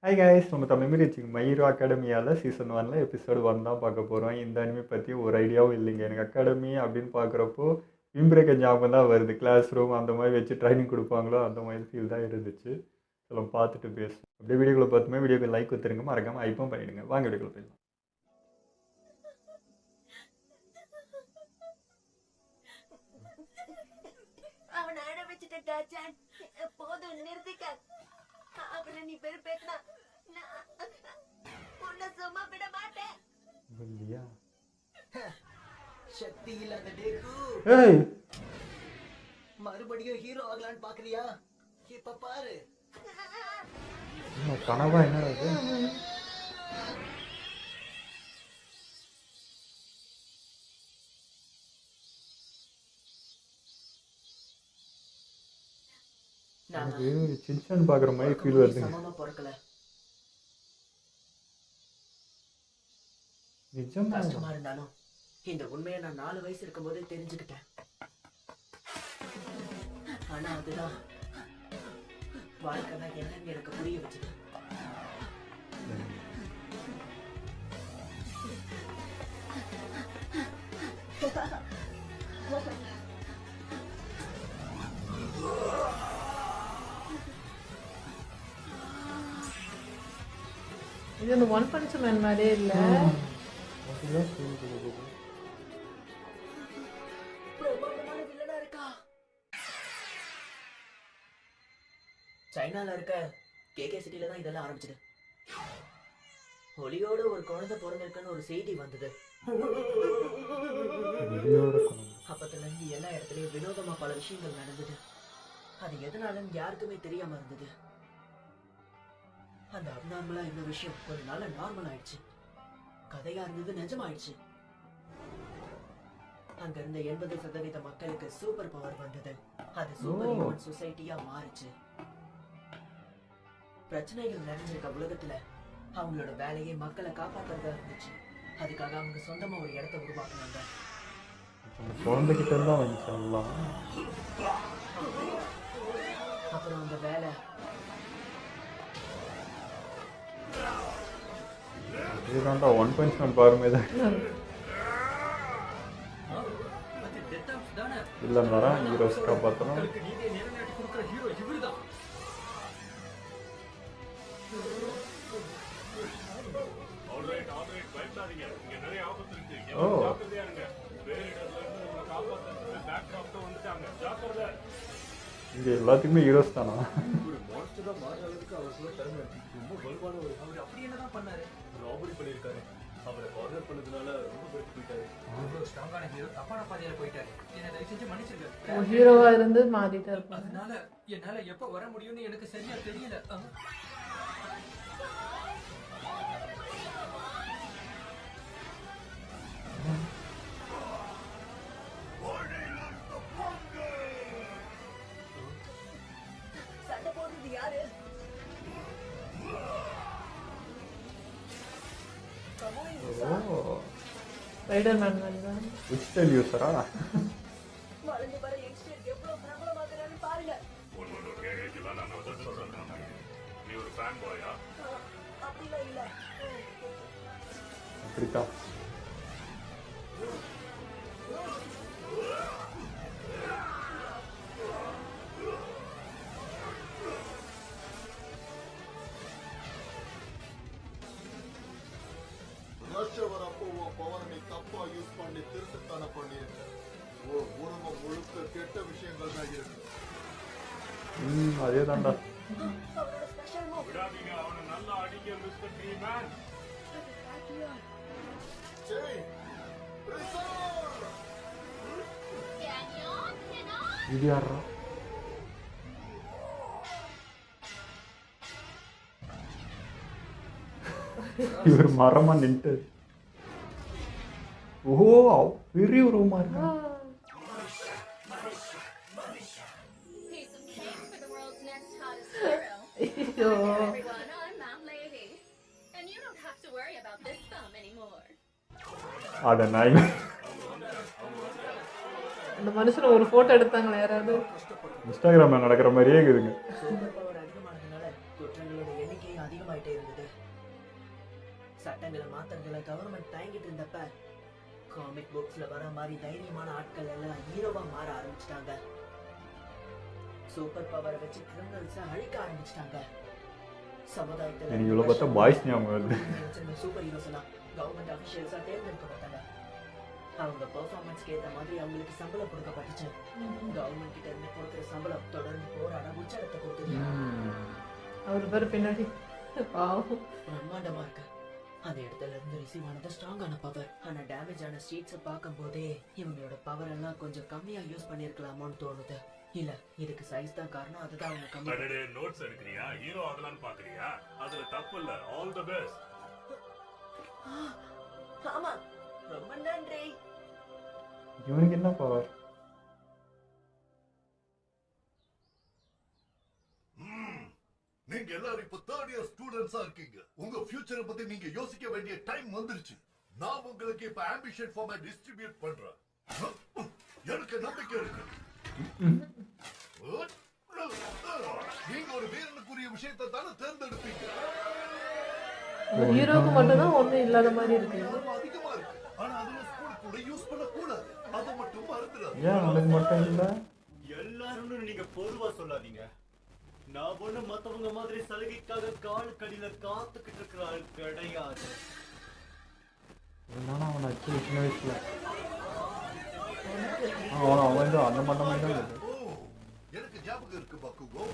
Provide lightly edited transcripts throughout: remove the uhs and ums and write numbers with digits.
Hi guys, நம்ம Tamil medium my hero அகாடமியால் season 1 episode 1 தான் பார்க்க போகிறோம். இந்த அனிமே பற்றி ஒரு ஐடியாவும் இல்லைங்க. எனக்கு அகாடமி அப்படின்னு பார்க்குறப்போ விம்பிரேக்க ஞாபகம் தான் வருது. கிளாஸ் ரூம் அந்த மாதிரி வச்சு ட்ரைனிங் கொடுப்பாங்களோ அந்த மாதிரி ஃபீல் தான் இருந்துச்சு. நம்ம பார்த்துட்டு பேசுவோம். அப்படியே வீடியோக்குள்ள பார்த்துமே வீடியோக்கு லைக் கொடுத்துருங்க, மறக்காமல் ஐப்பும் பண்ணிவிடுங்க. வாங்க வீடியோக்குள்ள போயிடலாம். அவனை அழ வச்சுட்டா ஜான். போதும் நிறுத்திக்க. அவனை நீ வெறுப்பேத்தினா உன்னை சும்மா விட மாட்டேன். இல்லையா? சக்தி இல்லாத டேக்கு ஏய், மறுபடியும் ஹீரோ ஆகலான்னு பாக்குறியா? இப்ப பாரு. என்ன கனவா? என்னடா இது? எனக்கு சின்சான் பார்க்குற மாதிரி ஃபீல் வருதுங்க. சமமா பிறக்கல. நிஜமா கஷ்டமா இருந்தாலும் இந்த உண்மையை நான் 4 வயசு இருக்கும்போதே தெரிஞ்சுக்கிட்டேன். ஆனா அதுதான் வாழ்க்கை தான் என்னன்னு எனக்கு புரிய வச்சது. இது அந்த ஒன் பஞ்ச் மேன் மாதிரியே இல்லை. அதுதான் feel கொடுக்குது. பிரம்மாண்டமான வில்லனா இருக்கா. சைனால இருக்க கேகே சிட்டில தான் இதெல்லாம் ஆரம்பிச்சது. ஒளியோட ஒரு குழந்தை பிறந்திருக்குன்னு ஒரு செய்தி வந்தது. வெளியோட கனவு. அப்பத்துல இருந்து எல்லா இடத்துலயும் வினோதமா பல விஷயங்கள் நடந்தது. அது எதனாலன்னு யாருக்குமே தெரியாம இருந்தது. அந்த அப்நார்மலா இந்த விஷயம் கொஞ்ச நாள்ல நார்மல் ஆயிடுச்சு. கதையா இருந்தது நிஜமாயிடுச்சு. அங்க இருந்த 80% மக்களுக்கு சூப்பர் பவர் வந்தது. அது சூப்பர் ஹியூமன் சொசைட்டியா மாறிச்சு. பிரச்சனைகள் நிறைஞ்சிருக்க உலகத்துல அவங்களோட வேலையே மக்களை காப்பாத்துறதா இருந்துச்சு. அதுக்காக அவங்க சொந்தமா ஒரு இடத்தை உருவாக்குனாங்க. அந்த குழந்தைகிட்ட தான் வந்துச்சு எல்லாம். அப்புறம் அந்த வேலை இதுதான்டா ஒன் பஞ்ச் மேன் பாருமே தான். இல்லைன்னாரா ஹீரோஸ் காப்பாற்றணும். ஓ, இங்க எல்லாத்துக்குமே ஹீரோஸ் தானா? ஹீரோவா இருந்து மாறிட்டே இருப்பாங்க. என்னால எப்ப வர முடியும்னு எனக்கு சரியா தெரியல. சண்டை போடுறது யாரு? ஓ, ஸ்பைடர் மேன் மாதிரி தான். டிஜிட்டல் யூஸரா? வளர்ந்து வர யங்ஸ்டர் எவ்வளவு பிரபலமாக்குறான்னு பாருங்க. அப்படிலாம் இல்ல. அப்படித்தான். வரப்போ உன் பவரை நீ தப்பா யூஸ் பண்ணி திருட்டுத்தனம் பண்ணிருக்க. உன் குடும்பம் முழுக்க கெட்ட விஷயங்கள் தான் இருக்கு. அதே தான்டா. அவரோட ஸ்பெஷல் மூவ். சரி, ரிசர்வ்! இது யாரா? இவர் மரமா நின்று. ஓ, பெரிய ரூமா இருக்கா? Piece of cake for the world's next hottest hero. ஐயோ, Hi everyone, I'm Mom Lady. And you don't have to worry about this thumb anymore. அட நாய். அந்த மனுஷனை ஒரு போட்டோ எடுத்தாங்களா யாராவது? இன்ஸ்டாகிராமில் நடக்கிற மாதிரியே இருக்குதுங்க. சூப்பர் பவர் அதிகமானதுனால குற்றங்களோட எண்ணிக்கை அதிகமா அதிகமாயிட்டே இருந்தது. சட்டங்களை மாத்துறதுல கவர்மெண்ட் தயங்கிட்டு இருந்தப்ப காமிக் புக்ஸ்ல வர மாதிரி தைரியமான ஆட்கள் எல்லாம் ஹீரோவா மாற ஆரம்பிச்சிட்டாங்க. சூப்பர் பவரை வச்சு கிரிமினல்ஸ அழிக்க ஆரம்பிச்சிட்டாங்க. சமுதாயத்துல எனக்கு இவ்வளோ பார்த்தா பாய்ஸ் ஞாபகம் வருது. சூப்பர் ஹீரோஸ் எல்லாம் கவர்மெண்ட் அபிஷியல்ஸா தேர்ந்தெடுக்கப்பட்டாங்க. அவங்க பெர்ஃபார்மன்ஸ்க்கு ஏற்ற மாதிரி அவங்களுக்கு சம்பளம் கொடுக்கப்பட்டுச்சு. கவர்மெண்ட் கிட்ட இருந்து கொடுக்குற சம்பளம் தொடர்ந்து போராட உச்சத்தை கொடுத்தது. அவர் பேர் பின்னாடி பாவம். பிரம்மாண்டமா இருக்கு. அந்த இடத்துல இருந்து ரிசீவ் ஆனது ஸ்ட்ராங்கான பவர். ஆனா டேமேஜ் ஆன ஸ்ட்ரீட்ஸை பார்க்கும் போதே இவங்களோட பவர் எல்லாம் கொஞ்சம் கம்மியா யூஸ் பண்ணிருக்கலாமோன்னு தோணுது. இல்ல இதுக்கு சைஸ் தான் காரணம். அதுதான் அவங்க கம்மி. நோட்ஸ் எடுக்கறியா? ஹீரோ ஆகலாம்னு பாக்குறியா? அதுல தப்பு இல்ல. All the best. ஆமா, ரொம்ப நன்றி. இவனுக்கு என்ன பவர்? நீங்க எல்லாரும் இப்ப தேர்ட் இயர் ஸ்டூடெண்ட்ஸா இருக்கீங்க. உங்க ஃபியூச்சரை பத்தி நீங்க யோசிக்க வேண்டிய டைம் வந்துருச்சு. நான் உங்களுக்கு இப்ப ஆம்பிஷன் ஃபார்மை டிஸ்ட்ரிபியூட் பண்றேன். எனக்கு நம்பிக்கை இருக்கு. நீங்க ஒரு வீரனுக்குரிய விஷயத்தை தானே தேர்ந்தெடுப்பீங்க. ஹீரோக்கு மட்டும் தான் ஒண்ணும் இல்லாத மாதிரி இருக்கு. அதிகமா இருக்கு. ஆனா அதுல ஸ்கூல் கூட யூஸ் பண்ண கூடாது. அது மட்டும் மறந்துடாது. ஏன் அவனுக்கு மட்டும் இல்லை? எல்லாரும் நீங்க பொதுவா சொல்லாதீங்க. நான் ஒண்ணு மத்தவங்க மாதிரி சலுகைக்காக கால் கடியில காத்துக்கிட்டு இருக்கிற ஆள் கிடையாது. என்னன்னா அவன் ஆக்சுவலி சின்ன வயசுல அவன் வந்து அந்த மாதிரி தான் இருக்கு. எனக்கு ஞாபகம் இருக்கு பக்குகோ.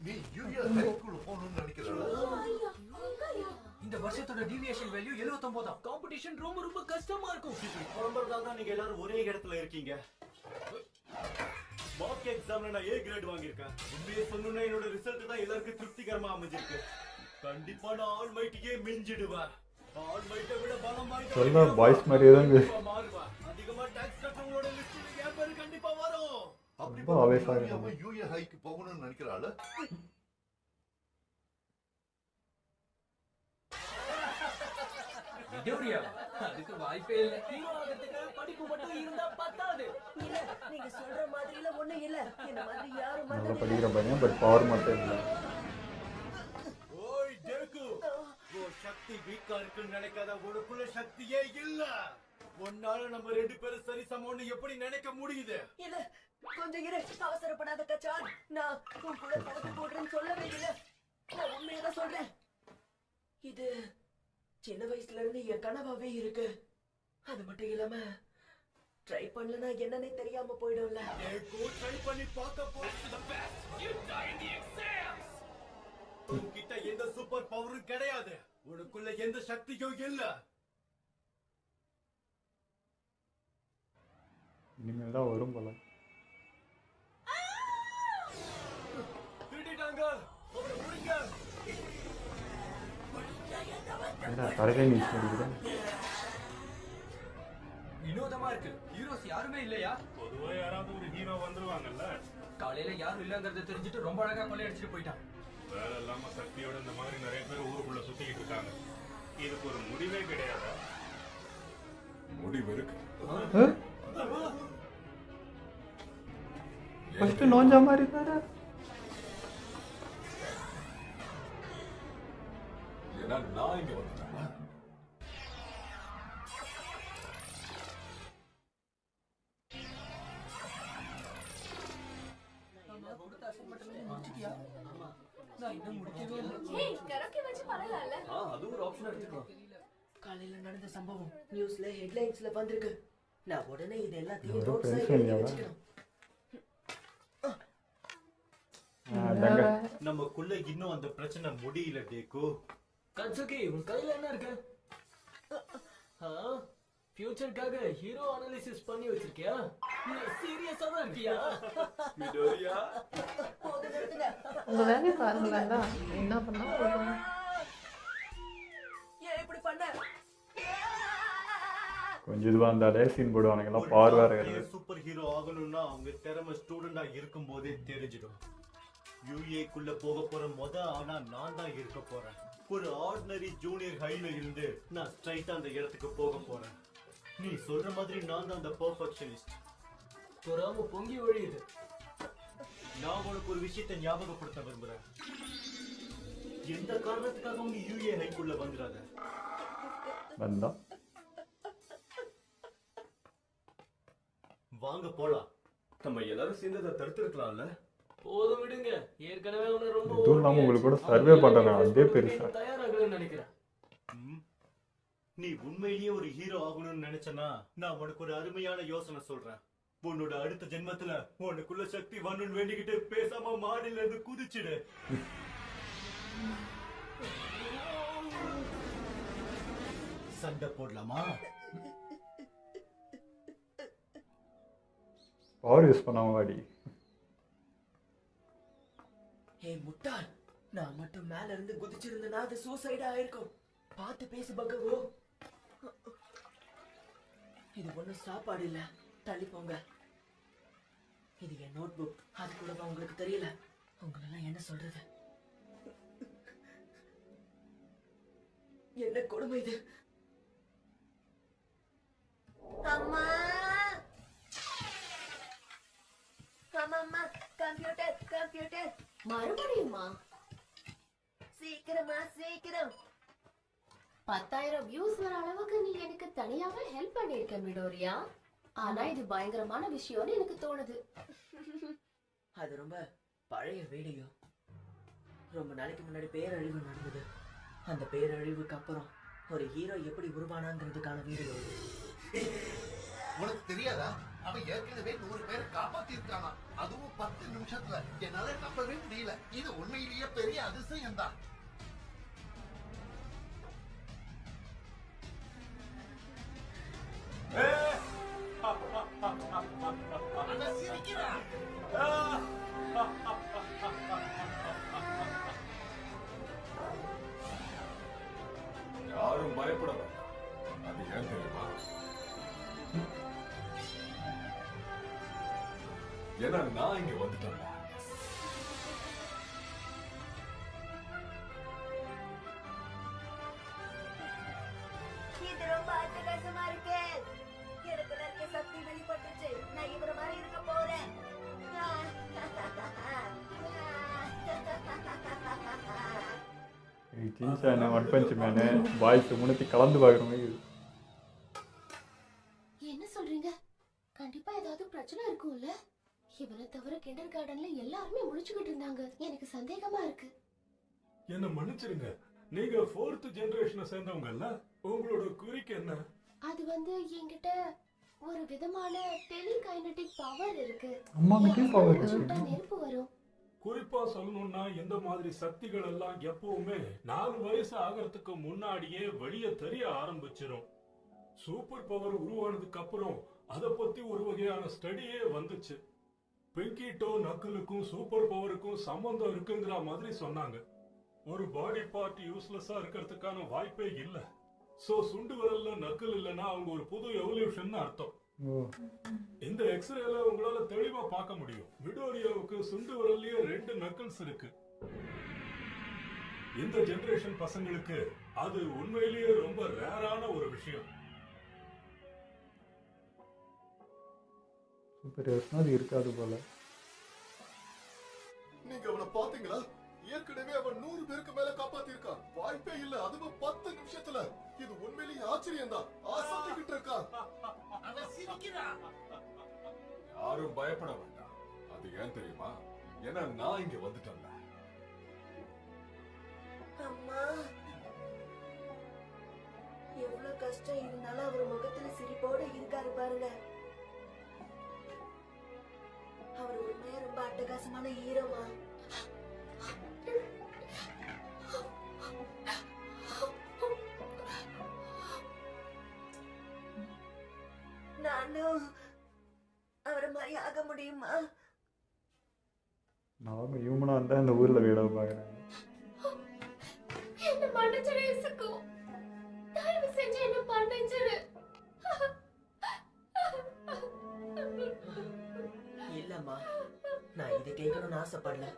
நீ யூஎஸ் ஹை ஸ்கூல் போகணும்னு நினைக்கிறா? இந்த வருஷத்தோட டிவியேஷன் வேல்யூ 79. காம்படிஷன் ரொம்ப ரொம்ப கஷ்டமா இருக்கும். புலம்புறதால தான் நீங்க எல்லாரும் ஒரே இடத்துல இருக்கீங்க. மார்க் எக்ஸாம்ல நான் A கிரேட் வாங்கியிருக்கேன். உண்மையை சொல்லணும்னா என்னோட ரிசல்ட் தான் எல்லாருக்கும் திருப்திகரமா அமைஞ்சிருக்கு. கண்டிப்பா நான் ஆல் மைட்டியே மிஞ்சிடுவேன். ஆல் மைட்டை விட பலம் வாய்ந்த சொல்ல பாய்ஸ் மாதிரியே தான் மாறுவேன். அதிகமா டாக்ஸ் கட்டவங்களோட லிஸ்ட்ல என் பேரு கண்டிப்பா வரும். ரொம்ப ஆவேசமா இருக்கு. அவன் யூஏ ஹைக்கு போகணும்னு நினைக்கிறாள். விடோரியா அதுக்கு வாய்ப்பே இல்ல. ஹீரோ ஆகிறதுக்கு படிப்பு மட்டும் இருந்தா பத்தாது. இல்ல, நீங்க சொல்ற மாதிரில ஒண்ணு இல்ல. என்ன மாதிரி யாரும் நல்லா படிக்கிற பையன், பட் பவர் மட்டும் இல்லை. ஓய் டேக்கு, உன் சக்தி வீக்கா இருக்குன்னு நினைக்காத. உனக்குள்ள சக்தியே இல்ல. உன்னால நம்ம ரெண்டு பேரும் சரி சமம்னு எப்படி நினைக்க முடியுது? இல்ல, கொஞ்சம் இரு. அவசரப்படாத கச்சான். நான் உன் கூட போட்டி போடுறேன்னு சொல்லவே இல்ல. நான் உண்மையதான் சொல்றேன். இது சின்ன வயசுல இருந்து என் கனவாவே இருக்கு. அது மட்டும் இல்லாம ட்ரை பண்ணலனா என்னன்னே தெரியாம போயிடும்ல. ட்ரை பண்ணி பார்க்க உன்கிட்ட எந்த சூப்பர் பவரும் கிடையாது. உனக்குள்ள எந்த சக்தியும் இல்ல. இனிமேல் தான் வரும் போல. திருடிட்டாங்க. அவரை முடிங்க. என்ன கரெக்டாக நியூஸ் பண்ணிக்கிறேன். வினோதமா இருக்கு. ஹீரோஸ் யாருமே இல்லையா? பொதுவா யாராவது ஒரு ஹீரோ வந்துருவாங்கல்ல. காலையில யாரும் இல்லங்கறத தெரிஞ்சுட்டு ரொம்ப அழகா கொள்ளையடிச்சிட்டு போயிட்டான். வேலை இல்லாம சக்தியோட இந்த மாதிரி நிறைய பேர் ஊருக்குள்ள சுத்திக்கிட்டு இருக்காங்க. இதுக்கு ஒரு முடிவே கிடையாது. முடிவு இருக்கு. ஃபர்ஸ்ட் நோஞ்சா மாதிரி தானே. ஏன்னா நான் இங்க வந்துட்டேன். நான் இன்னும் முடிக்கவே இல்லை. ஏய், கரோக்கே வச்சு பண்ணலாம்ல? அது ஒரு ஆப்ஷனா எடுத்துக்கலாம். காலையில நடந்த சம்பவம் நியூஸ்ல ஹெட்லைன்ஸ்ல வந்திருக்கு. நான் உடனே இது எல்லாத்தையும் ஒரு நோட்ஸ்ல பென்சில் எழுதி இல்லையா? வச்சுக்கணும். நமக்குள்ள இன்னும் அந்த பிரச்சனை முடியல டேக்கு. கட்சுகி, உன் கையில என்ன இருக்கு? ஃபியூச்சர்க்காக ஹீரோ அனாலிசிஸ் பண்ணி வச்சிருக்கியா? நீ சீரியஸா தான் இருக்கியா? விடோரியா, போது நிறுத்துங்க. உங்க வேலையை பாருங்களேன்டா. என்ன பண்ணா போதும். ஏன் இப்படி பண்ண? கொஞ்சம் இதுவாக இருந்தாலே சீன் போடுவானுங்கெல்லாம் பவர் வேறு கிடையாது. சூப்பர் ஹீரோ ஆகணும்னா அவங்க திறமை ஸ்டூடெண்டா இருக்கும் போதே தெரிஞ்சிடும். யூஏக்குள்ள போக போற ஆனா நான் தான் இருக்க போறேன். ஒரு ஆர்டினரி ஜூனியர் ஹைல இருந்து நான் ஸ்ட்ரைட்டா அந்த இடத்துக்கு போக போறேன். நீ சொல்ற மாதிரி நான் தான் அந்த பெர்ஃபெக்ஷனிஸ்ட். பொறாம பொங்கி ஒழியுது. நான் உனக்கு ஒரு விஷயத்தை ஞாபகப்படுத்த விரும்புறேன். எந்த காரணத்துக்காகவும் நீ யூஏ ஹைக்குள்ள வந்துடாத. வந்தா வாங்க போலாம். நம்ம எல்லாரும் சேர்ந்து அதை தடுத்திருக்கலாம்ல. போதும் விடுங்க. ஏற்கனவே அவனை ரொம்ப இதுவும் இல்லாம உங்களுக்கு கூட சர்வே பண்றாங்க, அதே பெருசா. தயாராகலன்னு நினைக்கிறேன். நீ உண்மையிலேயே ஒரு ஹீரோ ஆகணும்னு நினைச்சனா நான் உனக்கு ஒரு அருமையான யோசனை சொல்றேன். உன்னோட அடுத்த ஜென்மத்துல உனக்குள்ள சக்தி வரணும்னு வேண்டிக்கிட்டு பேசாம மாடியில இருந்து குதிச்சிடு. சண்டை போடலாமா? பவர் யூஸ் பண்ணாம வாடி. ஏய் முட்டாள், நான் மட்டும் மேல இருந்து குதிச்சிருந்தேன்னா அது சூசைடா ஆயிருக்கும். பார்த்து பேசு பகவோ. இது ஒன்றும் சாப்பாடு இல்ல, தள்ளி போங்க. இது என் நோட் புக். அது கூட உங்களுக்கு தெரியல. உங்களெல்லாம் என்ன சொல்றது? என்ன கொடுமை இது? அம்மா அம்மா, கம்ப்யூட்டர் கம்ப்யூட்டர். மறுபடியுமா? சீக்கிரமா சீக்கிரம். 10,000 வியூஸ் வர அளவுக்கு நீ எனக்கு தனியாவே ஹெல்ப் பண்ணிருக்க மிடோரியா. ஆனா இது பயங்கரமான விஷயம்னு எனக்கு தோணுது. அது ரொம்ப பழைய வீடியோ. ரொம்ப நாளைக்கு முன்னாடி பேரழிவு நடந்தது. அந்த பேரழிவுக்கு அப்புறம் ஒரு ஹீரோ எப்படி உருவானாங்கிறதுக்கான வீடியோ. உனக்கு தெரியாதா? அவன் ஏற்கனவே 100 பேரை காப்பாத்தி இருக்கானா, அதுவும் 10 நிமிஷத்துல. என்னால நம்பவே முடியல. இது உண்மையிலேயே பெரிய அதிசயம் தான். யாரும் பயப்பட வேண்டாம். அது ஏன் தெரியுமா? ஏன்னா நான் இங்க வந்துட்டேன். இது ரொம்ப அட்டகாசமா இருக்கு. எனக்குள்ள இருக்க சக்தி வெளிப்பட்டுச்சு. நான் இவர மாதிரி இருக்க போறேன். சின்சான ஒன் பஞ்ச் மேனு பாய்ஸ் முன்னத்தி கலந்து பார்க்குற மாதிரி இருக்கு. என்ன சொல்றீங்க? கண்டிப்பா ஏதாவது பிரச்சனை இருக்கும்ல? இவனை தவிர கிண்டர் கார்டன்ல எல்லாருமே முழிச்சுக்கிட்டு இருந்தாங்க. எனக்கு சந்தேகமா இருக்கு. என்ன மன்னிச்சிருங்க, நீங்க 4th ஜெனரேஷனை சேர்ந்தவங்கல்ல, உங்களோட குறிக்கு என்ன? அது என்கிட்ட ஒரு விதமான டெலிகைனடிக் பவர் இருக்கு. அம்மாகிட்டயும் பவர் இருக்கு. சுட்டா நெருப்பு வரும். குறிப்பா சொல்லணும்னா இந்த மாதிரி சக்திகள் எல்லாம் எப்பவுமே 4 வயசு ஆகிறதுக்கு முன்னாடியே வெளியே தெரிய ஆரம்பிச்சிடும். சூப்பர் பவர் உருவானதுக்கு அப்புறம் அதை பத்தி ஒரு வகையான ஸ்டடியே வந்துச்சு. பிங்கிட்டோ நக்கலுக்கும் சூப்பர் பவருக்கும் சம்பந்தம் இருக்குங்கிற மாதிரி சொன்னாங்க. ஒரு பாடி பார்ட் யூஸ்லெஸ்ஸா இருக்கிறதுக்கான வாய்ப்பே இல்ல. சோ சுண்டு விரல்ல நக்கல் இல்லைன்னா அவங்க ஒரு புது எவல்யூஷன் அர்த்தம். இந்த எக்ஸ்ரேல உங்களால தெளிவா பார்க்க முடியும். மிடோரியாவுக்கு சுண்டு விரல்லயே 2 நக்கல்ஸ் இருக்கு. இந்த ஜெனரேஷன் பசங்களுக்கு அது உண்மையிலேயே ரொம்ப ரேரான ஒரு விஷயம். சூப்பர் ஹீரோஸ்னா அது இருக்காது போல. நீங்க அவனை பாத்தீங்களா? ஏற்கனவே அவன் 100 பேருக்கு மேல காப்பாத்தி இருக்கான். வாய்ப்பே இல்ல, அதுவும் 10 நிமிஷத்துல. இது உண்மையிலேயே ஆச்சரியம் தான். ஆசைக்கிட்டு இருக்கான். அவன் சிரிக்கிறான். யாரும் பயப்பட வேண்டாம். அது ஏன் தெரியுமா? ஏன்னா நான் இங்க வந்துட்டேன். அம்மா, எவ்வளவு கஷ்டம் இருந்தாலும் அவர் முகத்துல சிரிப்போட இருக்காரு பாருங்க. அவர் உண்மையா ரொம்ப அட்டகாசமான ஹீரோமா. நானும் அவரை மாதிரி ஆக முடியுமா? நாம ஹியூமனா இருந்தா இந்த ஊர்ல வீட பாக்குறாங்க. என்ன மன்னிச்சிரு இசுக்கு. தயவு செஞ்சு என்ன மன்னிச்சிரு. இல்லம்மா, நான் இதை கேட்கணும்னு ஆசைப்படல.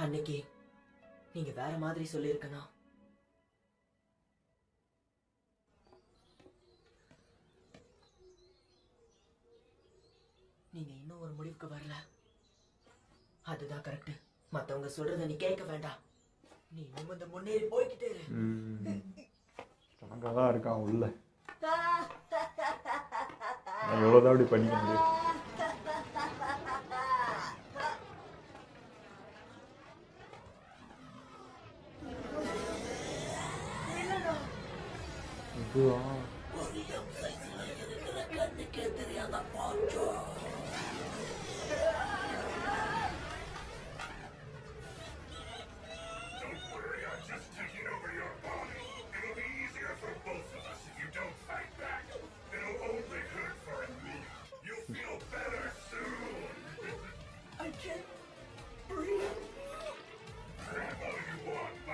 அன்னைக்கு நீங்க வேற மாதிரி சொல்லியிருக்கணும். நீங்க இன்னும் ஒரு முடிவுக்கு வரல. அதுதான் கரெக்ட். மத்தவங்க சொல்றத நீ கேட்க வேண்டாம். நீ நிமிர்ந்து முன்னேறி போய்கிட்டே இரு. ஸ்ட்ராங்காக தான் இருக்கான் உள்ள. எவ்வளோதான் அப்படி பண்ணிக்க முடியும். இதுவா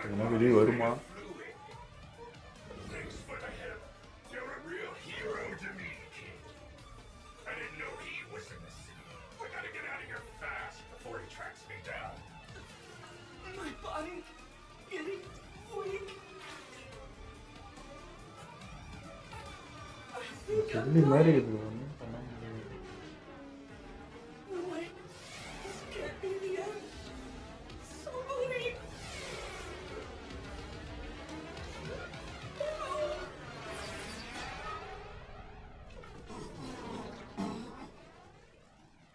என்ன வெளியே வருமா? சொல்லி மாதிரி இது ஒன்றும் பண்ண முடியாது.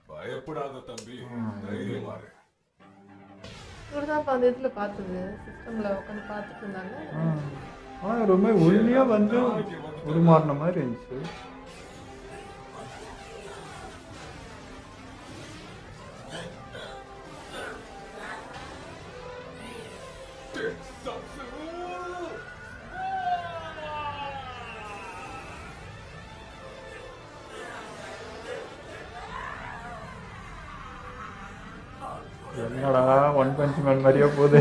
பயப்படாத தம்பி, தைரியமா இரு. இவர்தான் அந்த இதுல பார்த்தது, சிஸ்டம்ல உட்காந்து பார்த்துட்டு இருந்தாங்க. ஆனால் ரொம்ப ஒல்லியாக வந்து உருமாறின மாதிரி இருந்துச்சு. என்னடா ஒன் பஞ்ச் மேன் மாதிரியா போகுது.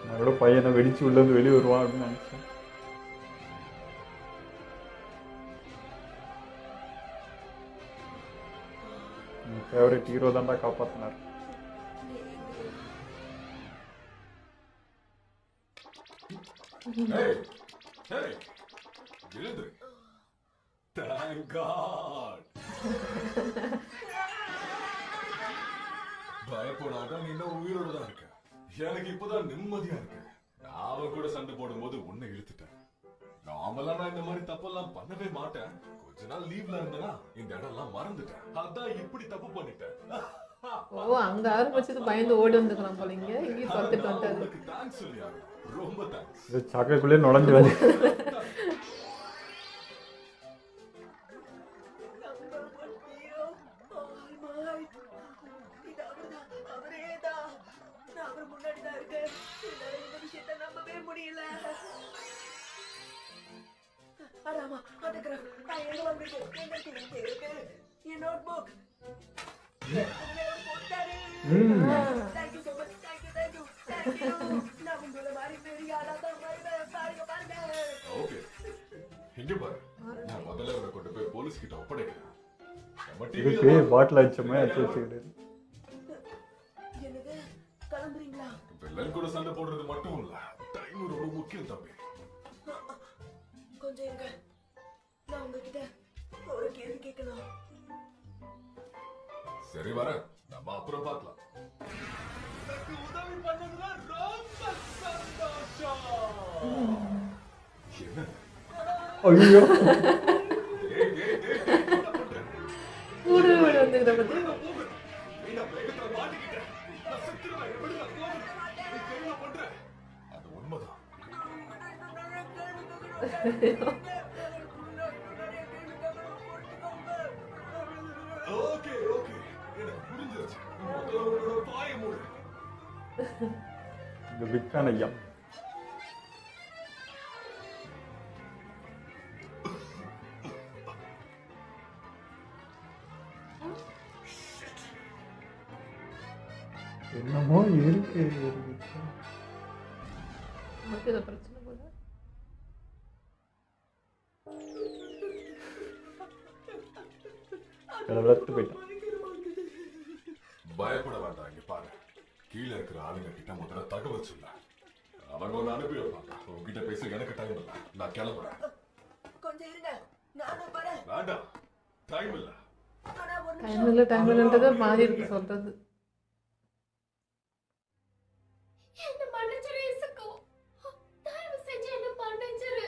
நான் கூட பையனை வெடிச்சு உள்ள இருந்து வெளியே வருவான் அப்படின்னு நினைச்சேன். என் ஃபேவரட் ஹீரோ தான்டா காப்பாத்தினார். Hey, hey, எழுது. Thank God. பயப்படாத, நீ இன்னும் உயிரோட தான் இருக்க. எனக்கு இப்பதான் நிம்மதியா இருக்கு. அவன் கூட சண்டை போடும்போது உன்னை இழுத்துட்டேன். நாமெல்லாம் நான் இந்த மாதிரி தப்பெல்லாம் பண்ணவே மாட்டேன். கொஞ்ச நாள் லீவ்ல இருந்தேனா இந்த இடம்லாம் மறந்துட்டேன். அதான் இப்படி தப்பு பண்ணிட்டேன். ஓ, அங்க ஆரம்பிச்சது பயந்து ஓடி வந்துக்கிறான் போல. இங்கேயும் பார்த்துட்டு வந்துட்டாரு. தேங்க்ஸ் சொல்லியா, ரொம்ப தேங்க்ஸ். இது சாக்கடைக்குள்ளே நுழைஞ்சு வந்து ஓகே, இங்க பாரு. நான் முதல்ல அவரை கொண்டு போய் போலீஸ் கிட்ட ஒப்படைக்கிறேன். நம்ம இதுக்கு பாட்டில் அடிச்சோமே அடிச்சு வச்சுக்கிட்டு வில்லன் கூட சண்டை போடுறது மட்டும் இல்ல, டைம் ரொம்ப முக்கியம் தம்பி. கொஞ்சம் இருங்க, நான் உங்ககிட்ட ஒரு கேள்வி கேட்கணும். சரி வர, நம்ம அப்புறம் பார்க்கலாம். உதவி பண்ணதுல ரொம்ப சந்தோஷம். என்ன? ஐயோ, கூட வந்துக்கிற பத்தி அது உண்மைதான். ஓகே ஓகே, எனக்கு புரிஞ்சிருச்சு. முதல்ல பாய மூடு. இந்த பிக்கான ஐயா என்னமோ இருக்கு. நமக்கு இதை பிரச்சனை போல. வளர்த்து போயிட்டான். பயப்பட வேண்டாம். இங்க பாரு, கீழே இருக்கிற ஆளுங்க கிட்ட முதல்ல தகவல் சொல்ல. அவங்க ஒன்று அனுப்பி வைப்பாங்க. உங்ககிட்ட பேச எனக்கு டைம் இல்லை. நான் கிளம்புறேன். கொஞ்சம் இருங்க, நானும் வரேன். வேண்டாம், டைம் இல்லை. ஆனா ஒரு டைம் இல்லை டைம் இல்லைன்றதை மாறி இருக்கு சொல்றது. என்ன மன்னிச்சிரு இசுக்கு. தயவு செஞ்சு என்ன மன்னிச்சிரு.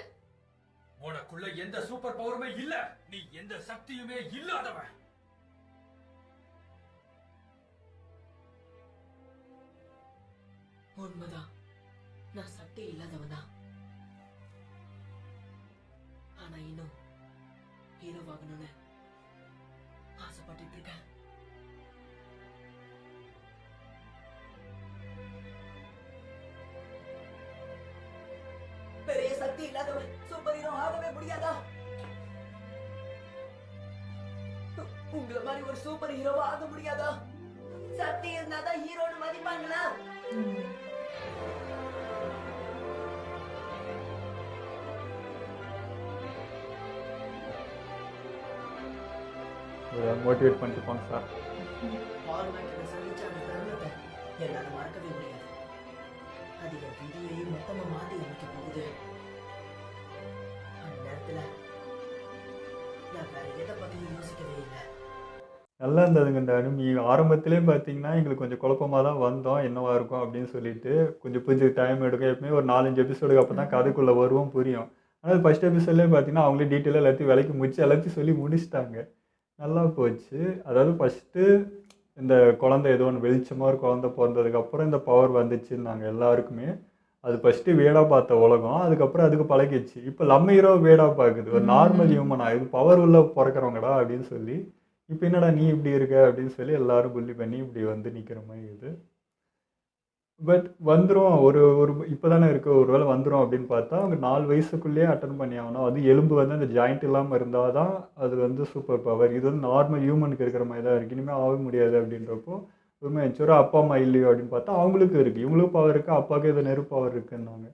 உனக்குள்ள எந்த சூப்பர் பவருமே இல்ல. நீ எந்த சக்தியுமே இல்லாதவன். உண்மைதான், நான் சக்தி இல்லாதவன் தான். ஆனா இன்னும் ஹீரோவாகணும்னு ஆசைப்பட்டு இருக்கேன். பெரிய சக்தி இல்லாதவன் சூப்பர் ஹீரோ ஆகவே முடியாதா? உங்களை மாதிரி ஒரு சூப்பர் ஹீரோவா ஆக முடியாதா? சக்தி இருந்தாதான் ஹீரோன்னு மதிப்பாங்களா? மோட்டிவேட் பண்ணிட்டு போங்க சார். பால் மேக்கரை சந்திச்ச அந்த தருணத்தை என்னால மறக்கவே முடியாது. அது என் விதியையும் மொத்தமா மாத்தி அமைக்க போகுது. அந்த நேரத்துல நான் வேற எதை பத்தியும் யோசிக்கவே இல்லை. நல்லா இருந்ததுங்க இந்த அனிமி. ஆரம்பத்திலே பார்த்தீங்கன்னா எங்களுக்கு கொஞ்சம் குழப்பமாக தான் வந்தோம், என்னவா இருக்கும் அப்படின்னு சொல்லிட்டு. கொஞ்சம் டைம் எடுக்கும். எப்பவுமே ஒரு 4-5 எபிசோடுக்கு அப்போ தான் கதைக்குள்ளே வருவோம் புரியும். ஆனால் ஃபர்ஸ்ட் எபிசோட்லேயே பார்த்தீங்கன்னா அவங்களே டீட்டெயிலாக எல்லாத்தையும் விலைக்கு முடிச்சு எல்லாத்தையும் சொல்லி முடிச்சிட்டாங்க. நல்லா போச்சு. அதாவது ஃபஸ்ட்டு இந்த குழந்தை ஏதோ ஒன்று வெளிச்சமாக ஒரு குழந்தை பிறந்ததுக்கப்புறம் இந்த பவர் வந்துச்சுன்னாங்க எல்லாருக்குமே. அது ஃபஸ்ட்டு வேடாக பார்த்த உலகம், அதுக்கப்புறம் அதுக்கு பழகிடுச்சு. இப்போ நம்ம ஹீரோ வேடாக பார்க்குது, ஒரு நார்மல் ஹியூமனா, இது பவர் உள்ள பிறக்கிறவங்கடா அப்படின்னு சொல்லி. இப்போ என்னடா நீ இப்படி இருக்க அப்படின்னு சொல்லி எல்லாரும் புள்ளி பண்ணி இப்படி வந்து நிற்கிற மாதிரி இது. பட் வந்துடும் ஒரு ஒரு இப்போ தானே இருக்குது, ஒரு வேளை வந்துடும் அப்படின்னு பார்த்தா அவங்க 4 வயசுக்குள்ளேயே அட்டன் பண்ணி ஆகணும். அது எலும்பு வந்து அந்த ஜாயிண்ட் இல்லாமல் இருந்தால் தான் அது வந்து சூப்பர் பவர். இது வந்து நார்மல் ஹியூமனுக்கு இருக்கிற மாதிரி தான் இருக்குது. இனிமேல் ஆக முடியாது அப்படின்றப்போ உண்மை ஒரு அப்பா அம்மா இல்லையோ அப்படின்னு பார்த்தா அவங்களுக்கு இருக்குது, இவங்களுக்கும் பவர் இருக்குது, அப்பாவுக்கு எது நெருப்பு பவர் இருக்குன்னாங்க.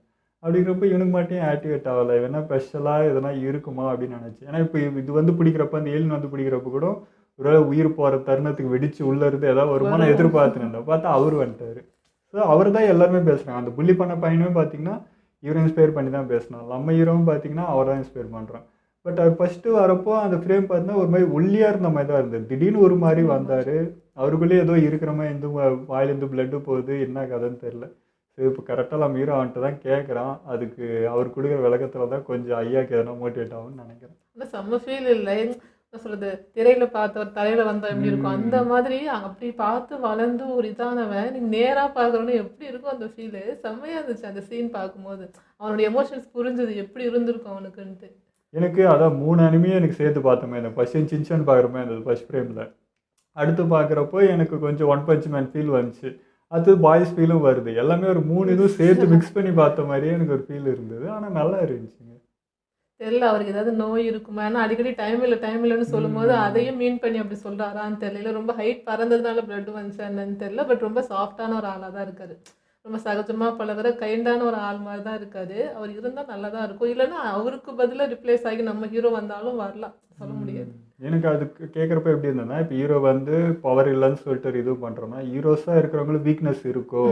அப்படிங்கிறப்ப இவனுக்கு மட்டும் ஆக்டிவேட் ஆகலை. வேணா ஸ்பெஷலாக எதனா இருக்குமா அப்படின்னு நினச்சி. ஏன்னா இப்போ இது வந்து பிடிக்கிறப்ப அந்த ஏலியன் வந்து பிடிக்கிறப்ப கூட ஒரு உயிர் போகிற தருணத்துக்கு வெடிச்சு உள்ளே இருந்து ஏதாவது வருமானம் எதிர்பார்த்துன்னு இருந்தேன். பார்த்தா அவர் வந்துட்டார். ஸோ அவர் தான் எல்லாருமே பேசுகிறாங்க. அந்த புள்ளி பண்ண பையனுமே பார்த்தீங்கன்னா இவரை இன்ஸ்பயர் பண்ணி தான் பேசினான். நம்ம ஹீரோவும் பார்த்தீங்கன்னா அவர் தான் இன்ஸ்பயர் பண்ணுறான். பட் அவர் ஃபஸ்ட்டு வரப்போ அந்த ஃப்ரேம் பார்த்தீங்கன்னா ஒரு மாதிரி ஒல்லியாக இருந்த மாதிரி தான் இருந்தது. திடீர்னு ஒரு மாதிரி வந்தார். அவருக்குள்ளேயே ஏதோ இருக்கிற மாதிரி எந்த வாயிலேருந்து பிளட்டு போகுது, என்ன கதைன்னு தெரில. ஸோ இப்போ கரெக்டாக நம்ம ஹீரோ அவன்ட்டு தான் கேட்குறான். அதுக்கு அவர் கொடுக்குற விளக்கத்தில் தான் கொஞ்சம் ஐயாக்கு எதனா மோட்டிவேட் ஆகும்னு நினைக்கிறேன். ஆனால் செம்ம ஃபீல் இல்லை, என்ன சொல்கிறது, திரையில் பார்த்த ஒரு தலையில் வந்தால் எப்படி இருக்கும் அந்த மாதிரி. அப்படி பார்த்து வளர்ந்து ஒரு இதானவன் நீங்கள் நேராக பார்க்குறோன்னு எப்படி இருக்கும் அந்த ஃபீலு. செம்மையாக இருந்துச்சு அந்த சீன் பார்க்கும்போது. அவனுடைய எமோஷன்ஸ் புரிஞ்சுது எப்படி இருந்திருக்கும் அவனுக்குன்ட்டு. எனக்கு அதான் 3 அனிமையும் எனக்கு சேர்த்து பார்த்தோமே. இந்த ஃபர்ஸ்ட் சின்சான் பார்க்குற மாதிரி இருந்தது ஃபர்ஸ்ட் ஃப்ரேமில். அடுத்து பார்க்குறப்போ எனக்கு கொஞ்சம் ஒன் பஞ்ச் மேன் ஃபீல் வந்துச்சு. அது பாய்ஸ் ஃபீலும் வருது. எல்லாமே ஒரு 3 இதுவும் சேர்த்து மிக்ஸ் பண்ணி பார்த்த மாதிரியே எனக்கு ஒரு ஃபீல் இருந்தது. ஆனால் நல்லா இருந்துச்சுங்க. தெரியல அவருக்கு ஏதாவது நோய் இருக்குமா, ஏன்னா அடிக்கடி டைம் இல்லைன்னு சொல்லும்போது அதையும் மீன் பண்ணி அப்படி சொல்கிறாரான்னு தெரியல. ரொம்ப ஹைட் பறந்ததுனால பிளட் வந்துச்சு என்னன்னு தெரியல. பட் ரொம்ப சாஃப்டான ஒரு ஆளாக தான் இருக்காரு. ரொம்ப சகஜமாக பழகிற கைண்டான ஒரு ஆள் மாதிரி தான் இருக்காரு. அவர் இருந்தால் நல்லா தான் இருக்கும். இல்லைன்னா அவருக்கு பதிலாக ரிப்ளேஸ் ஆகி நம்ம ஹீரோ வந்தாலும் வரலாம், சொல்ல முடியாது. எனக்கு அதுக்கு கேட்குறப்ப எப்படி இருந்ததுன்னா, இப்போ ஹீரோ வந்து பவர் இல்லைன்னு சொல்லிட்டு ஒரு இது பண்ணுறோம்னா ஹீரோஸாக இருக்கிறவங்களும் வீக்னஸ் இருக்கோ,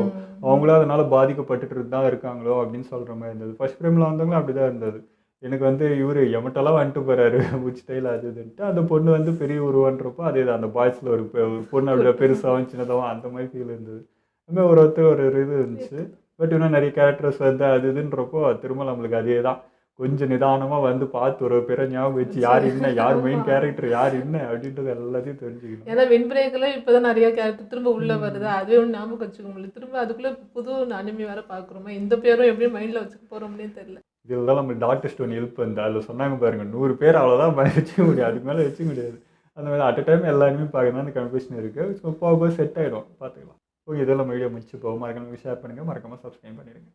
அவங்களும் அதனால் பாதிக்கப்பட்டுட்டு தான் இருக்காங்களோ அப்படின்னு சொல்கிற மாதிரி இருந்தது. ஃபர்ஸ்ட் ஃப்ரேமில் வந்தவங்களும் அப்படி தான் இருந்தது. எனக்கு வந்து இவர் எமட்டெல்லாம் வந்துட்டு போகிறாரு ஸ்டைல் அது இதுன்ட்டு. அந்த பொண்ணு வந்து பெரிய உருவான்றப்போ அதே தான், அந்த பாய்ஸில் ஒரு பொண்ணு அப்படியே பெருசாகவும் சின்னதாகவும் அந்த மாதிரி ஃபீல் இருந்தது. அதுமாதிரி ஒருத்தர் ஒரு இது இருந்துச்சு. பட் இன்னும் நிறைய கேரக்டர்ஸ் வந்து அது இதுன்றப்போ திரும்ப நம்மளுக்கு அதே தான். கொஞ்சம் நிதானமாக வந்து பார்த்து ஒரு பேரை ஞாபகம் வச்சு யார் என்ன, யார் மெயின் கேரக்டர், யார் என்ன அப்படின்றது எல்லாத்தையும் தெரிஞ்சுக்கணும். ஏன்னா வின் பிரேக்கில் இப்போ தான் நிறைய கேரக்டர் திரும்ப உள்ளே வருது. அதுவே ஒன்று ஞாபகம் வச்சுக்க முடியல. திரும்ப அதுக்குள்ளே புது அனிமி வேறு பார்க்குறோமா, இந்த பேரும் எப்படி மைண்டில் வச்சுக்க போகிறோம்னே தெரியல. இதில் தான் நம்ம டாக்டர் ஸ்டோன் ஹெல்ப் வந்து அதில் சொன்னாங்க பாருங்க, 100 பேர் அவ்வளோதான் வச்சுக்க முடியாது, அதுக்கு மேலே வச்சுக்க முடியாது. அந்த மாதிரி அட் அ டைம் எல்லாருமே பார்க்கணும். அந்த கன்ஃபியூஷன் இருக்குது. ஸோ போக செட் ஆகிடும், பார்த்துக்கலாம். ஓகே, இதெல்லாம் வீடியோ முடிச்சு போகும். மறக்காம ஷேர் பண்ணுங்கள், மறக்காமல் சப்ஸ்கிரைப் பண்ணிடுங்க.